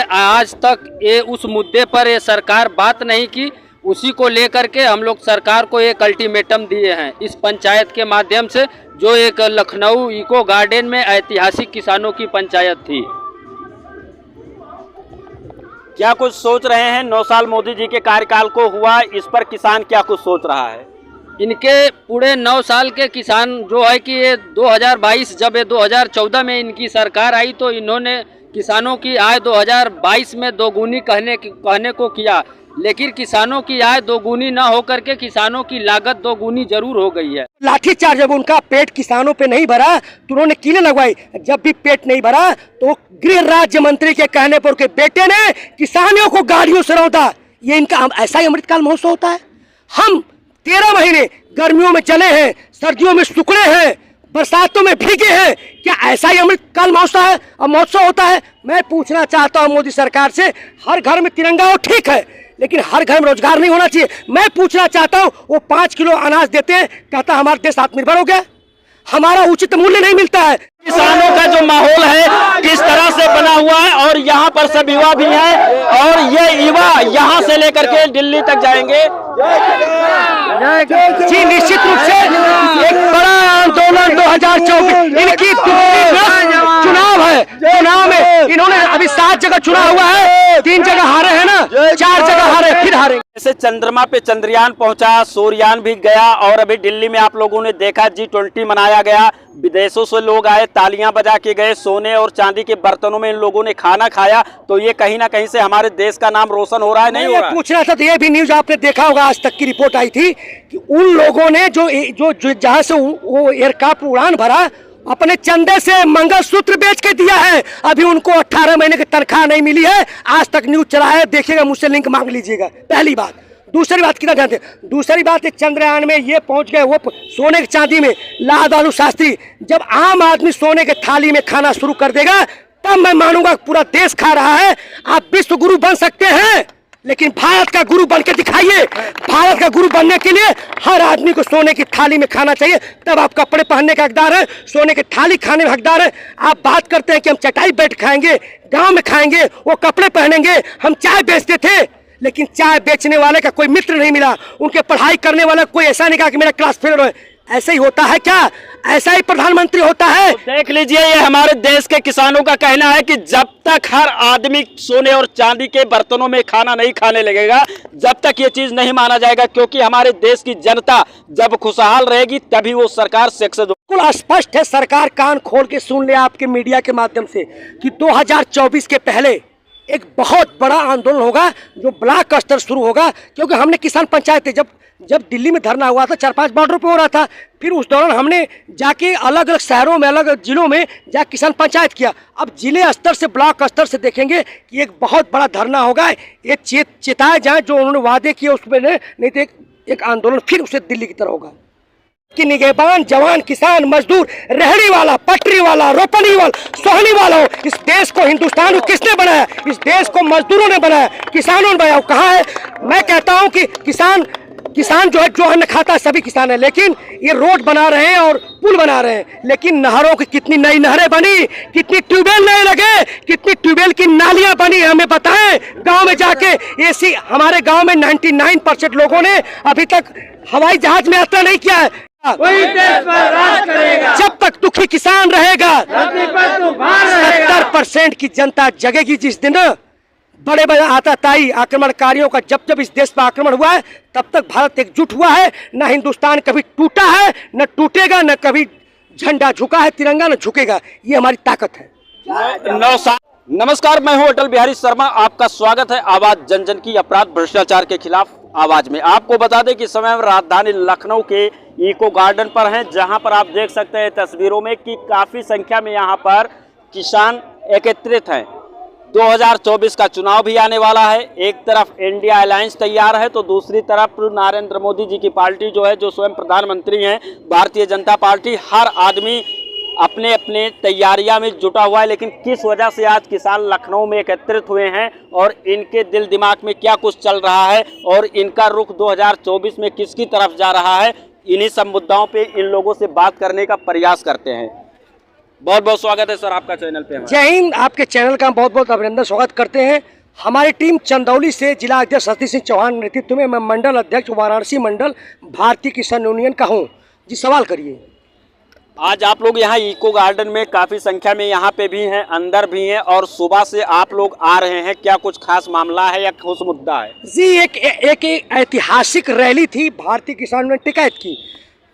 आज तक ये उस मुद्दे पर ये सरकार बात नहीं की। उसी को लेकर के हम लोग सरकार को एक अल्टीमेटम दिए हैं इस पंचायत के माध्यम से, जो एक लखनऊ इको गार्डन में ऐतिहासिक किसानों की पंचायत थी। क्या कुछ सोच रहे हैं? 9 साल मोदी जी के कार्यकाल को हुआ, इस पर किसान क्या कुछ सोच रहा है? इनके पूरे 9 साल के किसान जो है कि ये 2022 जब ये 2014 में इनकी सरकार आई तो इन्होंने किसानों की आय 2022 में दोगुनी कहने को किया, लेकिन किसानों की आय दोगुनी न होकर के किसानों की लागत दोगुनी जरूर हो गई है। लाठीचार्ज जब उनका पेट किसानों पे नहीं भरा तो उन्होंने कीलें लगवाई। जब भी पेट नहीं भरा तो गृह राज्य मंत्री के कहने पर उनके बेटे ने किसानों को गाड़ियों से रौंदा। ये इनका ऐसा ही अमृतकाल महोत्सव होता है। हम 13 महीने गर्मियों में चले हैं, सर्दियों में सुखड़े हैं, बरसातों में भीगे हैं। क्या ऐसा ही अमृतकाल महोत्सव होता है? मैं पूछना चाहता हूँ मोदी सरकार से, हर घर में तिरंगा हो ठीक है, लेकिन हर घर में रोजगार नहीं होना चाहिए। मैं पूछना चाहता हूँ, वो 5 किलो अनाज देते हैं, कहता हमारा देश आत्मनिर्भर हो गया, हमारा उचित मूल्य नहीं मिलता है। किसानों का जो माहौल है किस तरह से बना हुआ है, और यहाँ पर सब युवा भी हैं, और ये युवा यहाँ से लेकर के दिल्ली तक जाएंगे। जी निश्चित रूप से एक बड़ा आंदोलन 2024 इनकी चुनाव है। चुनाव में इन्होंने अभी 7 जगह चुना हुआ है, 3 जगह हारे हैं ना, 4 जगह हारे, फिर हारेंगे। जैसे चंद्रमा पे चंद्रयान पहुंचा, सूर्ययान भी गया, और अभी दिल्ली में आप लोगों ने देखा G20 मनाया गया, विदेशों से लोग आए, तालियां बजा के गए, सोने और चांदी के बर्तनों में इन लोगों ने खाना खाया। तो ये कहीं ना कहीं से हमारे देश का नाम रोशन हो रहा है, नहीं हो रहा है? पूछ रहा था, तो ये भी न्यूज आपने देखा होगा, आज तक की रिपोर्ट आई थी कि उन लोगों ने जो जहां से वो एयरक्राफ्ट उड़ान भरा, अपने चंदे से मंगलसूत्र बेच के दिया है। अभी उनको 18 महीने की तनख्वाह नहीं मिली है। आज तक न्यूज चला है, देखिएगा, मुझसे लिंक मांग लीजिएगा। पहली बात। दूसरी बात कितना जानते हैं? दूसरी बात, चंद्रयान में ये पहुंच गए, वो सोने की चांदी में। लाल बहादुर शास्त्री, जब आम आदमी सोने के थाली में खाना शुरू कर देगा तब मैं मानूंगा पूरा देश खा रहा है। आप विश्व गुरु बन सकते हैं, लेकिन भारत का गुरु बन के दिखाइए। भारत का गुरु बनने के लिए हर आदमी को सोने की थाली में खाना चाहिए, तब आप कपड़े पहनने का हकदार है, सोने की थाली खाने में हकदार है। आप बात करते हैं कि हम चटाई बेड खाएंगे, गांव में खाएंगे, वो कपड़े पहनेंगे। हम चाय बेचते थे, लेकिन चाय बेचने वाले का कोई मित्र नहीं मिला, उनके पढ़ाई करने वाला कोई ऐसा नहीं कहा कि मेरा क्लास फेल हो। ऐसा ही होता है क्या? ऐसा ही प्रधानमंत्री होता है? तो देख लीजिए, ये हमारे देश के किसानों का कहना है कि जब तक हर आदमी सोने और चांदी के बर्तनों में खाना नहीं खाने लगेगा, जब तक ये चीज नहीं माना जाएगा, क्योंकि हमारे देश की जनता जब खुशहाल रहेगी तभी वो सरकार सक्सेस। बिल्कुल स्पष्ट है, सरकार कान खोल के सुन ले आपके मीडिया के माध्यम से कि 2024 के पहले एक बहुत बड़ा आंदोलन होगा जो ब्लॉक स्तर शुरू होगा। क्योंकि हमने किसान पंचायत जब दिल्ली में धरना हुआ था, 4-5 बॉर्डर पे हो रहा था, फिर उस दौरान हमने जाके अलग अलग शहरों में, अलग जिलों में जाके किसान पंचायत किया। अब जिले स्तर से, ब्लॉक स्तर से देखेंगे कि एक बहुत बड़ा धरना होगा। ये चेताए जाए जो उन्होंने वादे किए उसमें, नहीं तो एक आंदोलन फिर उसे दिल्ली की तरह होगा कि निगहबान, जवान, किसान, मजदूर, रेहड़ी वाला, पटरी वाला, रोपनी वाला, सोहनी वाला हो, इस देश को, हिंदुस्तान को किसने बनाया? इस देश को मजदूरों ने बनाया, किसानों ने बनाया। कहाँ है? मैं कहता हूँ कि किसान जो है, जो अन्न खाता है, सभी किसान है, लेकिन ये रोड बना रहे हैं और पुल बना रहे हैं, लेकिन नहरों की कितनी नई नहरें बनी, कितनी ट्यूबवेल नए लगे, कितनी ट्यूबवेल की नालियां बनी, हमें बताएं। गांव में जाके ऐसी, हमारे गांव में 99% लोगों ने अभी तक हवाई जहाज में यात्रा नहीं किया है। वही देश पर राज करेगा जब तक दुखी किसान रहेगा, 70% की जनता जगेगी। जिस दिन बड़े बड़े आतताई आक्रमणकारियों का जब इस देश पर आक्रमण हुआ है, तब तक भारत एकजुट हुआ है। न हिंदुस्तान कभी टूटा है, न टूटेगा, न कभी झंडा झुका है, तिरंगा न झुकेगा। ये हमारी ताकत है। नमस्कार, मैं हूं अटल बिहारी शर्मा, आपका स्वागत है आवाज जन जन की अपराध भ्रष्टाचार के खिलाफ आवाज में। आपको बता दें कि समय राजधानी लखनऊ के इको गार्डन पर हैं, जहां पर आप देख सकते हैं तस्वीरों में कि काफी संख्या में यहां पर किसान एकत्रित हैं। 2024 का चुनाव भी आने वाला है। एक तरफ इंडिया अलायंस तैयार है, तो दूसरी तरफ नरेंद्र मोदी जी की पार्टी जो है, जो स्वयं प्रधानमंत्री हैं, भारतीय जनता पार्टी। हर आदमी अपने अपने तैयारियां में जुटा हुआ है, लेकिन किस वजह से आज किसान लखनऊ में एकत्रित हुए हैं और इनके दिल दिमाग में क्या कुछ चल रहा है और इनका रुख 2024 में किसकी तरफ जा रहा है, इन्हीं सब मुद्दाओं पे इन लोगों से बात करने का प्रयास करते हैं। बहुत बहुत स्वागत है सर आपका चैनल पे हमारा। जय हिंद। आपके चैनल का हम बहुत बहुत अभिनंदन स्वागत करते हैं। हमारी टीम चंदौली से जिला अध्यक्ष सतीश सिंह चौहान नेतृत्व में मैं मंडल अध्यक्ष वाराणसी मंडल भारतीय किसान यूनियन का हूँ। जी सवाल करिए। आज आप लोग यहाँ इको गार्डन में काफी संख्या में यहाँ पे भी हैं, अंदर भी हैं और सुबह से आप लोग आ रहे हैं, क्या कुछ खास मामला है या ठोस मुद्दा है? जी एक ऐतिहासिक रैली थी भारतीय किसान यूनियन टिकैत की।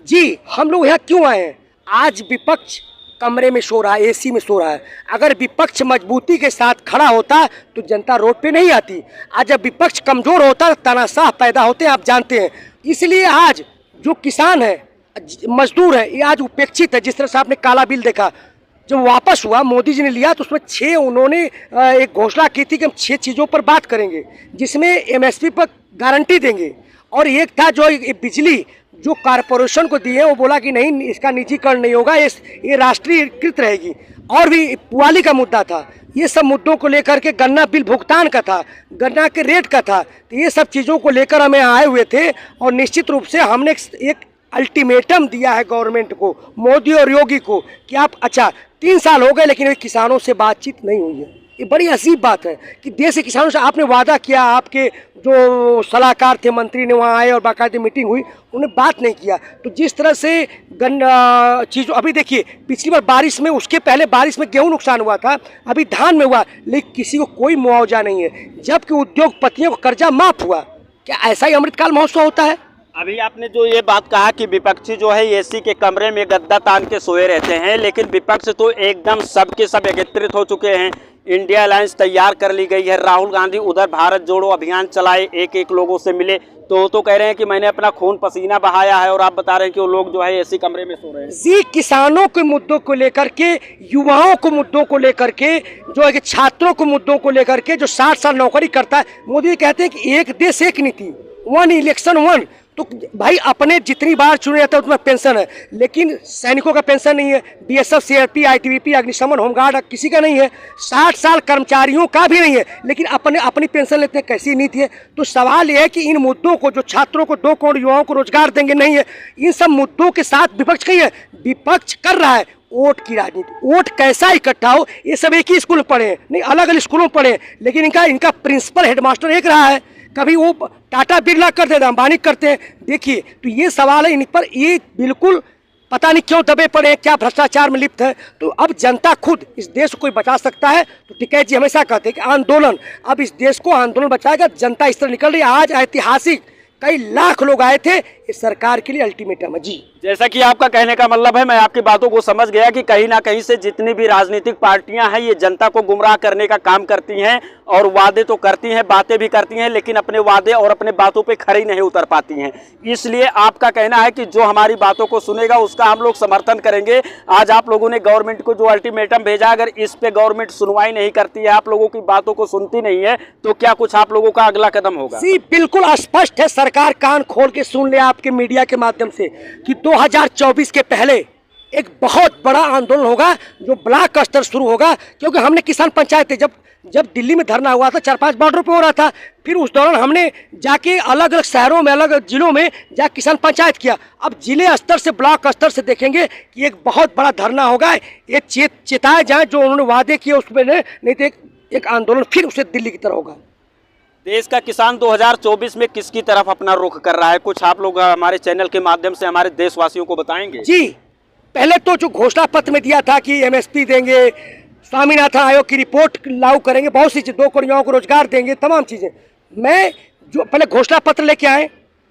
जी हम लोग यहाँ क्यों आए हैं? आज विपक्ष कमरे में सो रहा है, एसी में सो रहा है। अगर विपक्ष मजबूती के साथ खड़ा होता तो जनता रोड पे नहीं आती। आज जब विपक्ष कमजोर होता तो तानाशाह पैदा होते, आप जानते हैं। इसलिए आज जो किसान है, मजदूर है, ये आज उपेक्षित है। जिस तरह से आपने काला बिल देखा, जब वापस हुआ मोदी जी ने लिया तो उसमें 6 उन्होंने एक घोषणा की थी कि हम 6 चीज़ों पर बात करेंगे, जिसमें एमएसपी पर गारंटी देंगे। और एक था जो बिजली जो कारपोरेशन को दी है, वो बोला कि नहीं, इसका निजीकरण नहीं होगा, ये राष्ट्रीयकृत रहेगी। और भी पुआली का मुद्दा था। ये सब मुद्दों को लेकर के, गन्ना बिल भुगतान का था, गन्ना के रेट का था, तो ये सब चीज़ों को लेकर हमें आए हुए थे। और निश्चित रूप से हमने एक अल्टीमेटम दिया है गवर्नमेंट को, मोदी और योगी को, कि आप 3 साल हो गए लेकिन किसानों से बातचीत नहीं हुई है। ये बड़ी अजीब बात है कि देश के किसानों से आपने वादा किया, आपके जो सलाहकार थे मंत्री ने वहाँ आए और बाकायदे मीटिंग हुई, उन्होंने बात नहीं किया। तो जिस तरह से चीज़ों, अभी देखिए पिछली बार बारिश में, उसके पहले बारिश में गेहूँ नुकसान हुआ था, अभी धान में हुआ, लेकिन किसी को कोई मुआवजा नहीं है, जबकि उद्योगपतियों को कर्जा माफ हुआ। क्या ऐसा ही अमृतकाल महोत्सव होता है? अभी आपने जो ये बात कहा कि विपक्षी जो है एसी के कमरे में गद्दा तान के सोए रहते हैं, लेकिन विपक्ष तो एकदम सबके सब एकत्रित हो चुके हैं। इंडिया अलायंस तैयार कर ली गई है। राहुल गांधी उधर भारत जोड़ो अभियान चलाए, एक लोगों से मिले, तो कह रहे हैं कि मैंने अपना खून पसीना बहाया है, और आप बता रहे हैं कि वो लोग जो है एसी कमरे में सो रहे हैं। जी किसानों के मुद्दों को लेकर के, युवाओं को मुद्दों को लेकर के, जो है कि छात्रों को मुद्दों को लेकर के, जो 60 साल नौकरी करता है, मोदी कहते हैं कि एक देश एक नीति, 1 इलेक्शन 1। तो भाई अपने जितनी बार चुने जाता है उतना पेंशन है, लेकिन सैनिकों का पेंशन नहीं है, बीएसएफ, सीआरपी, आईटीबीपी, अग्निशमन, होमगार्ड किसी का नहीं है, 60 साल कर्मचारियों का भी नहीं है, लेकिन अपनी पेंशन लेते हैं। कैसी नीति है? तो सवाल यह है कि इन मुद्दों को, जो छात्रों को 2 करोड़ युवाओं को रोजगार देंगे, नहीं है। इन सब मुद्दों के साथ विपक्ष कहीं है, विपक्ष कर रहा है वोट की राजनीति। वोट कैसा इकट्ठा हो, ये सब एक ही स्कूल में पढ़े हैं, नहीं अलग अलग स्कूलों में पढ़े हैं, लेकिन इनका प्रिंसिपल हेडमास्टर एक रहा है। कभी वो टाटा बिरला करते थे, अंबानी करते हैं। देखिए, तो ये सवाल है इन पर, ये बिल्कुल पता नहीं क्यों दबे पड़े हैं, क्या भ्रष्टाचार में लिप्त है। तो अब जनता खुद इस देश को कोई बचा सकता है? तो टिकैत जी हमेशा कहते हैं कि आंदोलन, अब इस देश को आंदोलन बचाएगा। जनता इस तरह निकल रही है। आज ऐतिहासिक कई लाख लोग आए थे, इस सरकार के लिए अल्टीमेटम है। जी जैसा कि आपका कहने का मतलब है, मैं आपकी बातों को समझ गया कि कहीं ना कहीं से जितनी भी राजनीतिक पार्टियां हैं, ये जनता को गुमराह करने का काम करती हैं, और वादे तो करती हैं, बातें भी करती हैं, लेकिन अपने वादे और अपने बातों पे खरी नहीं उतर पाती हैं। इसलिए आपका कहना है कि जो हमारी बातों को सुनेगा उसका हम लोग समर्थन करेंगे। आज आप लोगों ने गवर्नमेंट को जो अल्टीमेटम भेजा, अगर इस पे गवर्नमेंट सुनवाई नहीं करती है, आप लोगों की बातों को सुनती नहीं है, तो क्या कुछ आप लोगों का अगला कदम होगा? जी बिल्कुल स्पष्ट है। सरकार कान खोल के सुन ले आपके मीडिया के माध्यम से कि 2024 के पहले एक बहुत बड़ा आंदोलन होगा, जो ब्लॉक स्तर शुरू होगा। क्योंकि हमने किसान पंचायतें, जब दिल्ली में धरना हुआ था, 4-5 बॉर्डर पे हो रहा था, फिर उस दौरान हमने जाके अलग अलग शहरों में, अलग अलग जिलों में जाके किसान पंचायत किया। अब जिले स्तर से, ब्लॉक स्तर से देखेंगे कि एक बहुत बड़ा धरना होगा। ये चेताए जाए जो उन्होंने वादे किए उसमें, नहीं तो एक आंदोलन फिर उसे दिल्ली की तरह होगा। देश का किसान 2024 में किसकी तरफ अपना रुख कर रहा है, कुछ आप लोग हमारे चैनल के माध्यम से हमारे देशवासियों को बताएंगे? जी पहले तो जो घोषणा पत्र में दिया था कि एमएसपी देंगे, स्वामीनाथन आयोग की रिपोर्ट लागू करेंगे, बहुत सी चीज़, 2 करोड़ युवाओं को रोजगार देंगे, तमाम चीज़ें। मैं जो पहले घोषणा पत्र लेके आए,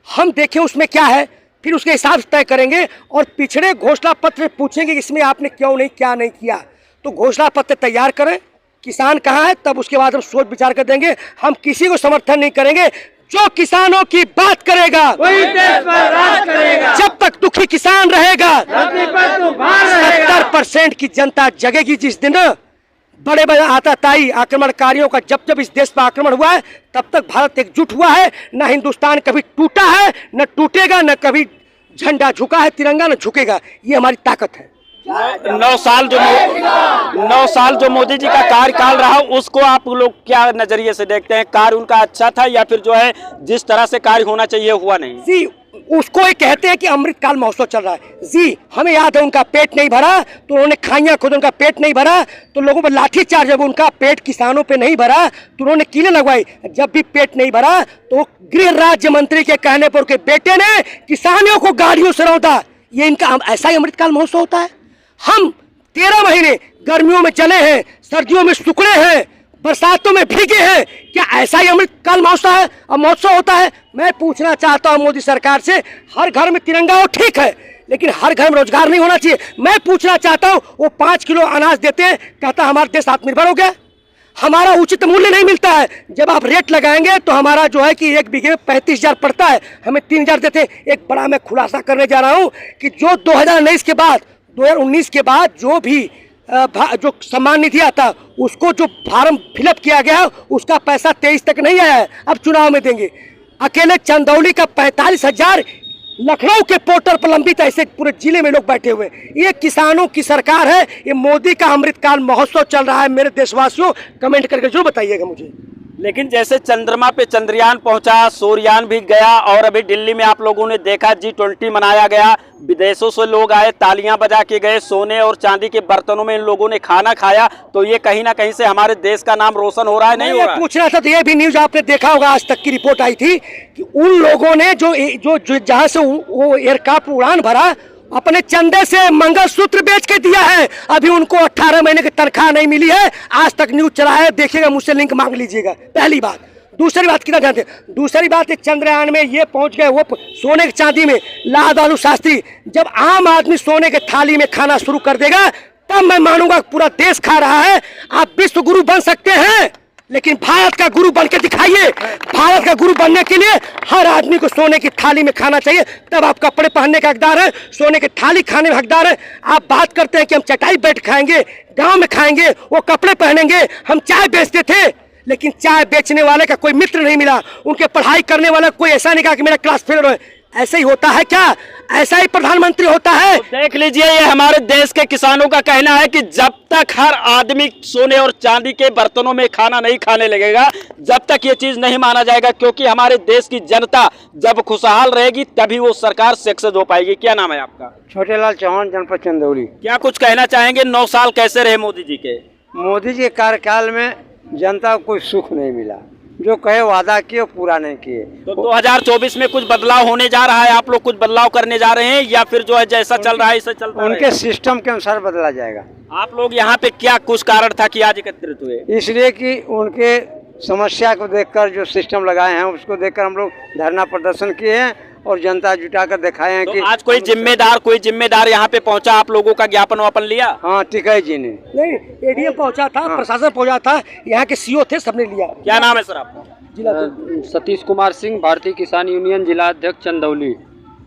हम देखें उसमें क्या है, फिर उसके हिसाब से तय करेंगे। और पिछड़े घोषणा पत्र पूछेंगे कि इसमें आपने क्यों नहीं, क्या नहीं किया। तो घोषणा पत्र तैयार करें, किसान कहाँ है, तब उसके बाद हम सोच विचार कर देंगे। हम किसी को समर्थन नहीं करेंगे। जो किसानों की बात करेगा वही देश पर राज करेगा। जब तक दुखी किसान रहेगा, धरती पर तूफान रहेगा। 70% की जनता जगेगी। जिस दिन बड़े बड़े आतताई आक्रमणकारियों का जब इस देश पर आक्रमण हुआ है, तब तक भारत एकजुट हुआ है। न हिंदुस्तान कभी टूटा है, न टूटेगा, न कभी झंडा झुका है, तिरंगा न झुकेगा। ये हमारी ताकत है। 9 साल जो मोदी जी का कार्यकाल रहा, उसको आप लोग क्या नजरिए से देखते हैं? कार्य उनका अच्छा था या फिर जो है जिस तरह से कार्य होना चाहिए हुआ नहीं? जी, उसको ये कहते हैं कि अमृतकाल महोत्सव चल रहा है। जी, हमें याद है उनका पेट नहीं भरा तो उन्होंने खाइयां खुद, उनका पेट नहीं भरा तो लोगों पर लाठीचार्ज, जब उनका पेट किसानों पे नहीं भरा तो उन्होंने कीलें लगवाई। जब भी पेट नहीं भरा तो गृह राज्य मंत्री के कहने पर उनके बेटे ने किसानों को गाड़ियों से रौंदा। ये इनका ऐसा ही अमृतकाल महोत्सव होता है? हम 13 महीने गर्मियों में चले हैं, सर्दियों में सुखड़े हैं, बरसातों में भीगे हैं, क्या ऐसा ही अमृतकाल महोत्सव होता है? मैं पूछना चाहता हूं मोदी सरकार से, हर घर में तिरंगा हो ठीक है, लेकिन हर घर में रोजगार नहीं होना चाहिए। मैं पूछना चाहता हूं, वो 5 किलो अनाज देते हैं, कहता हमारा देश आत्मनिर्भर हो गया। हमारा उचित मूल्य नहीं मिलता है। जब आप रेट लगाएंगे तो हमारा जो है कि 1 बीघे में 35,000 पड़ता है, हमें 3,000 देते हैं। एक बड़ा मैं खुलासा करने जा रहा हूँ कि जो 2019 के बाद, 2019 के बाद जो भी जो सम्मान निधि आता, उसको जो फार्म फिलअप किया गया उसका पैसा 23 तक नहीं आया है, अब चुनाव में देंगे। अकेले चंदौली का 45,000 लखनऊ के पोर्टल पर लंबित, ऐसे पूरे जिले में लोग बैठे हुए। ये किसानों की सरकार है, ये मोदी का अमृतकाल महोत्सव चल रहा है। मेरे देशवासियों, कमेंट करके जरूर बताइएगा मुझे। लेकिन जैसे चंद्रमा पे चंद्रयान पहुंचा, सूर्ययान भी गया, और अभी दिल्ली में आप लोगों ने देखा G20 मनाया गया, विदेशों से लोग आए, तालियां बजा के गए, सोने और चांदी के बर्तनों में इन लोगों ने खाना खाया, तो ये कहीं ना कहीं से हमारे देश का नाम रोशन हो रहा है, नहीं हो रहा है? पूछ रहा था, तो ये भी न्यूज आपने देखा होगा, आज तक की रिपोर्ट आई थी कि उन लोगों ने जो जहां से वो एयरक्राफ्ट उड़ान भरा, अपने चंदे से मंगलसूत्र बेच के दिया है। अभी उनको 18 महीने की तनख्वाह नहीं मिली है, आज तक न्यूज चला है, देखिएगा, मुझसे लिंक मांग लीजिएगा। पहली बात। दूसरी बात कितना जानते हैं? दूसरी बात, चंद्रयान में ये पहुंच गए, वो सोने की चांदी में। लाल बहादुर शास्त्री, जब आम आदमी सोने के थाली में खाना शुरू कर देगा तब मैं मानूंगा पूरा देश खा रहा है। आप विश्व गुरु बन सकते हैं, लेकिन भारत का गुरु बनके दिखाइए। भारत का गुरु बनने के लिए हर आदमी को सोने की थाली में खाना चाहिए, तब आप कपड़े पहनने का हकदार है, सोने की थाली खाने में हकदार है। आप बात करते हैं कि हम चटाई बैठ खाएंगे, गांव में खाएंगे, वो कपड़े पहनेंगे। हम चाय बेचते थे, लेकिन चाय बेचने वाले का कोई मित्र नहीं मिला, उनके पढ़ाई करने वाला कोई ऐसा नहीं कहा कि मेरा क्लास फेल हो। ऐसा ही होता है क्या? ऐसा ही प्रधानमंत्री होता है? तो देख लीजिए, ये हमारे देश के किसानों का कहना है कि जब तक हर आदमी सोने और चांदी के बर्तनों में खाना नहीं खाने लगेगा, जब तक ये चीज नहीं माना जाएगा, क्योंकि हमारे देश की जनता जब खुशहाल रहेगी तभी वो सरकार सक्सेस हो पाएगी। क्या नाम है आपका? छोटेलाल चौहान, जनपद चंदौली। क्या कुछ कहना चाहेंगे? 9 साल कैसे रहे मोदी जी के? मोदी जी के कार्यकाल में जनता को कोई सुख नहीं मिला, जो कहे वादा किए पूरा नहीं किए। तो 2024 में कुछ बदलाव होने जा रहा है, आप लोग कुछ बदलाव करने जा रहे हैं, या फिर जो है जैसा चल रहा है इसे चलता उनके रहेगा? सिस्टम के अनुसार बदला जाएगा। आप लोग यहाँ पे क्या कुछ कारण था कि आज एकत्रित हुए? इसलिए कि उनके समस्या को देखकर जो सिस्टम लगाए हैं उसको देखकर हम लोग धरना प्रदर्शन किए हैं और जनता जुटाकर दिखाए हैं तो कि आज कोई जिम्मेदार यहाँ पे पहुँचा, आप लोगों का ज्ञापन वापन लिया? हाँ, टिकई जी ने नहीं, एडीएम पहुंचा था, प्रशासन पहुंचा था, यहाँ के सीओ थे, सबने लिया। क्या नाम है सर आपका? सतीश कुमार सिंह, भारतीय किसान यूनियन जिला अध्यक्ष चंदौली।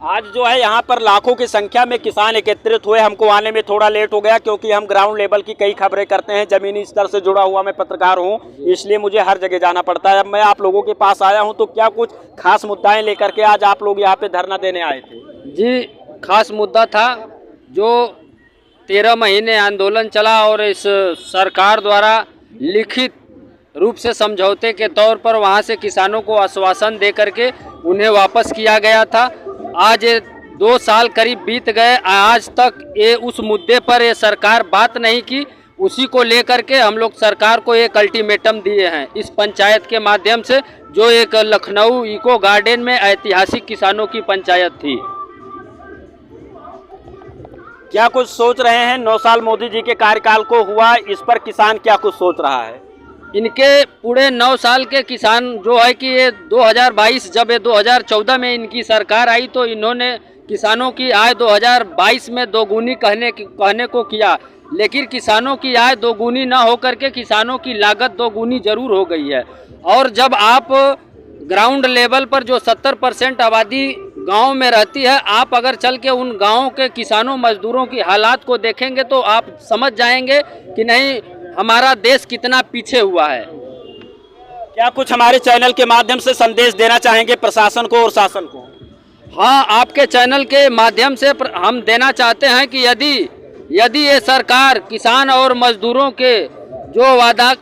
आज जो है यहाँ पर लाखों की संख्या में किसान एकत्रित हुए। हमको आने में थोड़ा लेट हो गया क्योंकि हम ग्राउंड लेवल की कई खबरें करते हैं, जमीनी स्तर से जुड़ा हुआ मैं पत्रकार हूँ, इसलिए मुझे हर जगह जाना पड़ता है। अब मैं आप लोगों के पास आया हूँ, तो क्या कुछ खास मुद्दाएं लेकर के आज आप लोग यहाँ पे धरना देने आए थे? जी, खास मुद्दा था जो 13 महीने आंदोलन चला और इस सरकार द्वारा लिखित रूप से समझौते के तौर पर वहां से किसानों को आश्वासन दे करके उन्हें वापस किया गया था। आज 2 साल करीब बीत गए, आज तक ये उस मुद्दे पर ये सरकार बात नहीं की। उसी को लेकर के हम लोग सरकार को एक अल्टीमेटम दिए हैं इस पंचायत के माध्यम से, जो एक लखनऊ इको गार्डन में ऐतिहासिक किसानों की पंचायत थी। क्या कुछ सोच रहे हैं? 9 साल मोदी जी के कार्यकाल को हुआ, इस पर किसान क्या कुछ सोच रहा है? इनके पूरे 9 साल के किसान जो है कि ये 2022 जब ये 2014 में इनकी सरकार आई तो इन्होंने किसानों की आय 2022 में दोगुनी कहने को किया, लेकिन किसानों की आय दोगुनी ना होकर के किसानों की लागत दोगुनी जरूर हो गई है। और जब आप ग्राउंड लेवल पर जो 70% आबादी गांव में रहती है, आप अगर चल के उन गाँव के किसानों मजदूरों की हालात को देखेंगे तो आप समझ जाएंगे कि नहीं, हमारा देश कितना पीछे हुआ है। क्या कुछ हमारे चैनल के माध्यम से संदेश देना चाहेंगे प्रशासन को और शासन को? हाँ, आपके चैनल के माध्यम से हम देना चाहते हैं कि यदि यदि ये सरकार किसान और मजदूरों के जो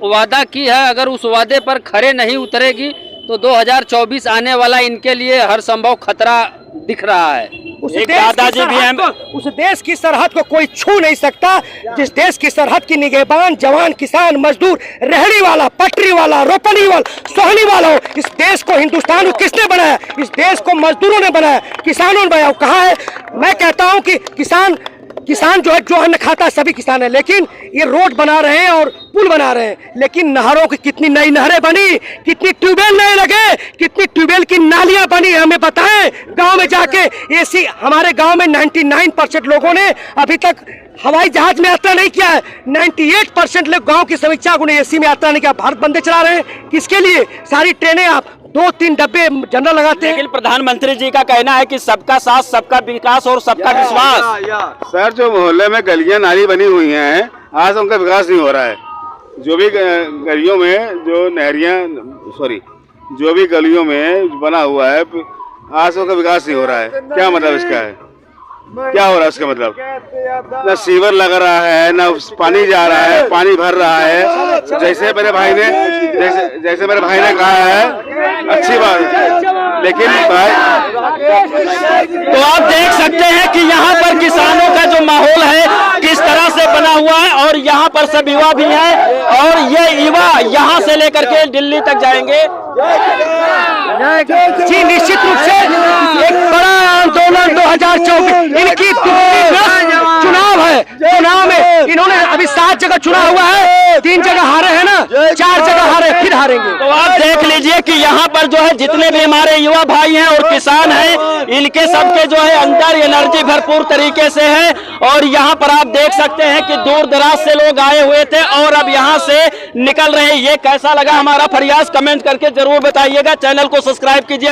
वादा की है, अगर उस वादे पर खरे नहीं उतरेगी तो 2024 आने वाला इनके लिए हर संभव खतरा दिख रहा है। एक दादाजी भी हैं। उस देश की सरहद को कोई छू नहीं सकता जिस देश की सरहद की निगहबान जवान किसान मजदूर रेहड़ी वाला पटरी वाला रोपनी वाला सोहनी वाला हो। इस देश को हिंदुस्तान को किसने बनाया? इस देश को मजदूरों ने बनाया, किसानों ने बनाया। कहाँ है? मैं कहता हूँ कि किसान जो है, जो अन्न खाता है सभी किसान है, लेकिन ये रोड बना रहे हैं और पुल बना रहे हैं, लेकिन नहरों की कितनी नई नहरें बनी, कितनी ट्यूबवेल नए लगे, कितनी ट्यूबवेल की नालियां बनी, हमें बताएं। गांव में जाके एसी, हमारे गांव में 99% लोगों ने अभी तक हवाई जहाज में यात्रा नहीं किया है। 98% लोग गांव की समीक्षा को एसी में यात्रा नहीं किया। भारत बंदे चला रहे हैं किसके लिए? सारी ट्रेनें आप 2-3 डब्बे जनरल लगाते हैं। लेकिन प्रधानमंत्री जी का कहना है कि सबका साथ, सबका विकास और सबका विश्वास। सर, जो मोहल्ले में गलियां नाली बनी हुई हैं, आज उनका विकास नहीं हो रहा है। जो भी गलियों में जो भी गलियों में बना हुआ है, आज उनका विकास नहीं हो रहा है। क्या मतलब इसका है? क्या हो रहा है इसका मतलब? न सीवर लग रहा है, न पानी जा रहा है, पानी भर रहा है। जैसे मेरे भाई ने कहा है, अच्छी बात है, लेकिन भाई तो आप देख सकते हैं कि यहाँ पर किसानों का जो माहौल है किस तरह से बना हुआ है, और यहाँ पर सब युवा भी हैं, और ये युवा यहाँ से लेकर के दिल्ली तक जाएंगे। जी, निश्चित रूप से एक बड़ा आंदोलन 2024 इनकी चुनाव है। चुनाव में इन्होंने अभी 7 जगह चुनाव हुआ है, 3 जगह हारे हैं ना, 4 जगह हारे, फिर हारेंगे। तो आप देख लीजिए कि यहाँ पर जो है जितने भी हमारे युवा भाई हैं और किसान हैं, इनके सबके जो है अंदर एनर्जी भरपूर तरीके से है। और यहाँ पर आप देख सकते हैं कि दूर दराज से लोग आए हुए थे और अब यहाँ से निकल रहे हैं। ये कैसा लगा हमारा प्रयास कमेंट करके जरूर बताइएगा। चैनल को सब्सक्राइब कीजिए।